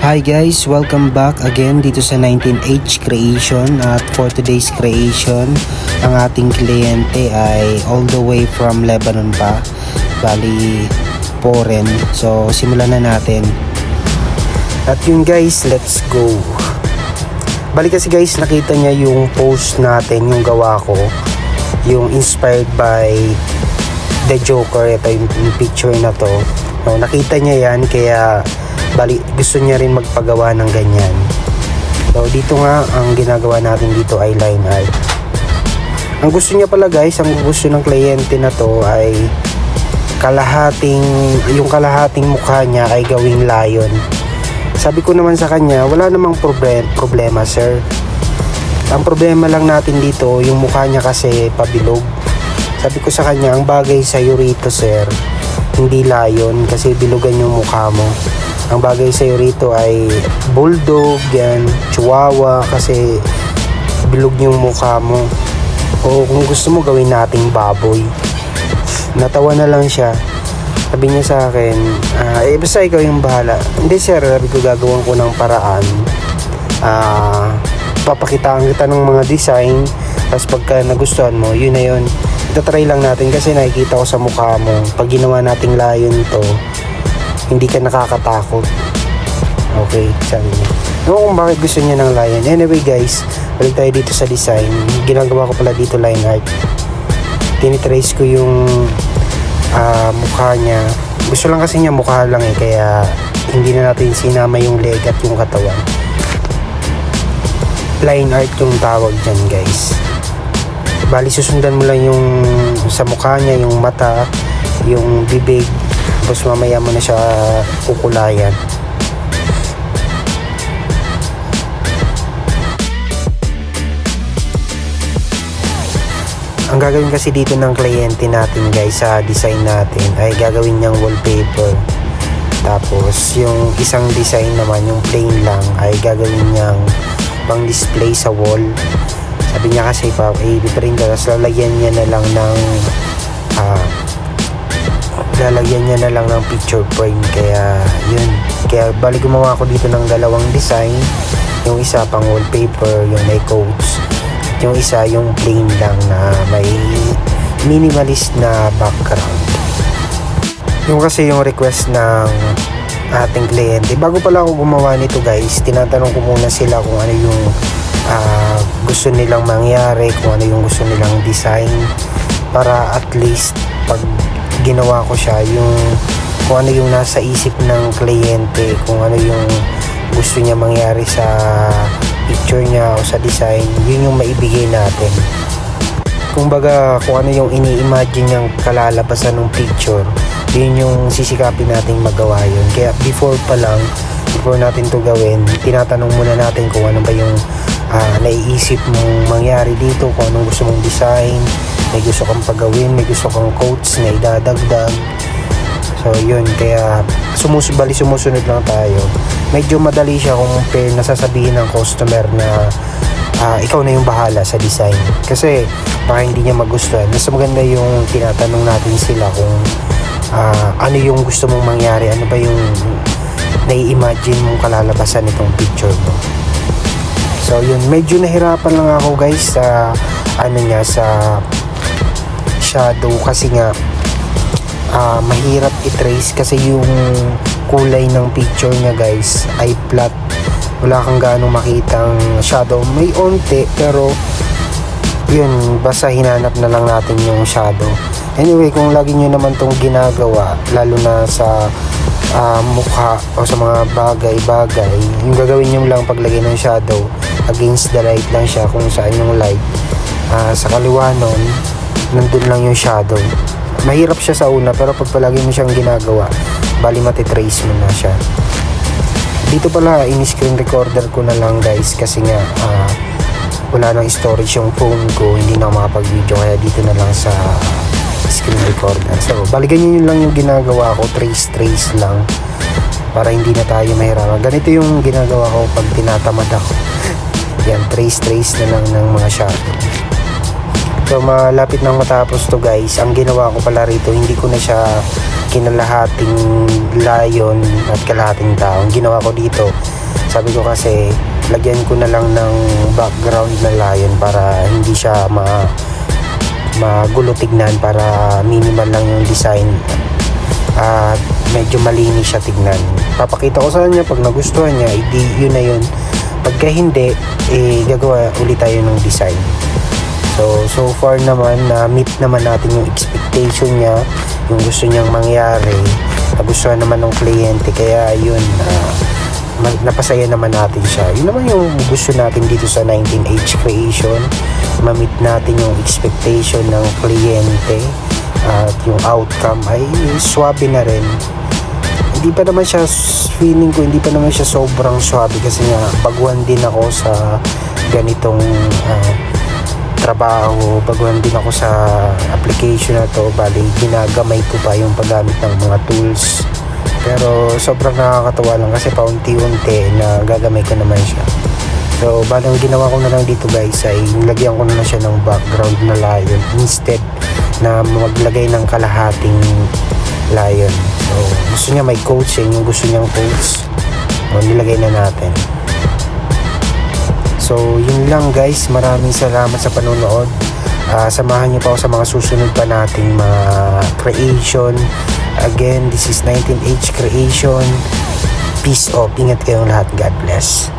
Hi guys, welcome back again dito sa 19H Creation. At for today's creation, ang ating kliyente ay all the way from Lebanon pa, bali foreign. So simulan na natin. At yun guys, let's go. Bali kasi guys, nakita niya yung post natin, yung gawa ko, yung inspired by The Joker. Ito yung picture na to. No, nakita niya yan, kaya bali gusto niya rin magpagawa ng ganyan. So dito nga, ang ginagawa natin dito ay line art. Ang gusto niya pala guys, ang gusto ng kliyente na to ay yung kalahating mukha niya ay gawing lion. Sabi ko naman sa kanya, wala namang problema sir. Ang problema lang natin dito, yung mukha niya kasi pabilog. Sabi ko sa kanya, ang bagay sa'yo rito sir, hindi lion kasi bilugan yung mukha mo. Ang bagay sa'yo rito ay bulldog, yan, chihuahua kasi bilog yung mukha mo. O kung gusto mo gawin nating baboy. Natawa na lang siya. Sabi niya sa akin, basta ikaw yung bahala. Hindi sir, sabi ko gagawin ko ng paraan. Papakitaan kita ng mga design. Tapos pagka nagustuhan mo, yun na yun. Itatry lang natin kasi nakikita ko sa mukha mo. Pag ginawa nating lion to, hindi ka nakakatakot. Okay, sabi niya. Ano kung bakit gusto niya ng lion. Anyway guys, balik tayo dito sa design. Ginagawa ko pala dito line art. Tinitrace ko yung mukha niya. Gusto lang kasi niya mukha lang kaya hindi na natin sinama yung leg at yung katawan. Line art yung tawag dyan guys. Bali susundan mo lang yung sa mukha niya, yung mata, yung bibig. Tapos mamaya mo na siya kukulayan. Ang gagawin kasi dito ng kliyente natin guys sa design natin ay gagawin niyang wallpaper. Tapos yung isang design naman, yung plain lang, ay gagawin niyang pang display sa wall. Sabi niya kasi i-print ka, tapos lalagyan niya na lang ng picture frame. Kaya yun, kaya bali gumawa ako dito ng dalawang design. Yung isa pang wallpaper, yung may quotes, yung isa yung plain lang na may minimalist na background. Yung kasi yung request ng ating kliyente, bago pala ako gumawa nito guys, tinatanong ko muna sila kung ano yung gusto nilang mangyari, kung ano yung gusto nilang design, para at least pag ginawa ko siya, yung kung ano yung nasa isip ng kliyente, kung ano yung gusto niya mangyari sa picture niya o sa design, yun yung maibigay natin. Kumbaga kung ano yung ini-imagine niyang kalalabasan ng picture, yun yung sisikapin nating magawa yun. Kaya before natin to gawin, tinatanong muna natin kung ano ba yung naiisip mong mangyari dito, kung anong gusto mong design, may gusto kang pagawin, may gusto kang quotes na idadagdag. So yun, kaya sumusunod lang tayo. Medyo madali siya kung nasasabihin ng customer na ikaw na yung bahala sa design, kasi baka hindi niya magustuhan. Mas maganda yung tinatanong natin sila kung ano yung gusto mong mangyari, ano ba yung nai-imagine mong kalalabasan nitong picture mo. So yun, medyo nahirapan lang ako guys sa sa shadow kasi nga mahirap i-trace kasi yung kulay ng picture niya guys ay flat. Wala kang gaano makitang shadow. May onte pero yun, basta hinanap na lang natin yung shadow. Anyway, kung lagi nyo naman tong ginagawa, lalo na sa mukha o sa mga bagay-bagay, yung gagawin nyo lang paglagay ng shadow, against the light lang siya, kung saan yung light sa kaliwa nun, nandun lang yung shadow. Mahirap siya sa una, pero pag palagi mo siyang ginagawa, bali matitrace mo na siya. Dito pala in-screen recorder ko na lang guys kasi nga wala nang storage yung phone ko, hindi na makapag-video, kaya dito na lang sa screen recorder. So bali ganyan yun lang yung ginagawa ko, trace lang para hindi na tayo mahirapan. Ganito yung ginagawa ko pag tinatamad ako. Yan, trace na lang ng mga shadow. So malapit nang matapos to guys. Ang ginawa ko pala rito, hindi ko na siya kinalahating lion at kalahating tao. Ang ginawa ko dito, sabi ko kasi lagyan ko na lang ng background na lion para hindi siya magulo tignan, para minimal lang yung design at medyo malinis siya tignan. Papakita ko sa kanya pag nagustuhan niya, yun na yun. Pagka hindi, gagawa ulit tayo ng design. So far naman, meet naman natin yung expectation niya, yung gusto niyang mangyari. Nagustuhan naman ng kliyente, kaya yun, napasaya naman natin siya. Yun naman yung gusto natin dito sa 19H Creation, ma-meet natin yung expectation ng kliyente at yung outcome ay swabe na rin. Hindi pa naman siya, feeling ko hindi pa naman siya sobrang swabe kasi nga baguhan din ako sa ganitong trabaho, baguhan din ako sa application na to. Bali ginagamay ko pa yung paggamit ng mga tools, pero sobrang nakakatawa lang kasi paunti-unti na gagamay ko naman siya. So bali ang ginawa ko na lang dito guys ay nilagyan ko na lang siya ng background na lion instead na maglagay ng kalahating lion. So gusto niya may coats, yung gusto niyang coats, so nilagay na natin. So yun lang guys, maraming salamat sa panonood. Samahan niyo pa ako sa mga susunod pa nating mga creation. Again, this is 19H Creation. Peace out, ingat kayong lahat, God bless.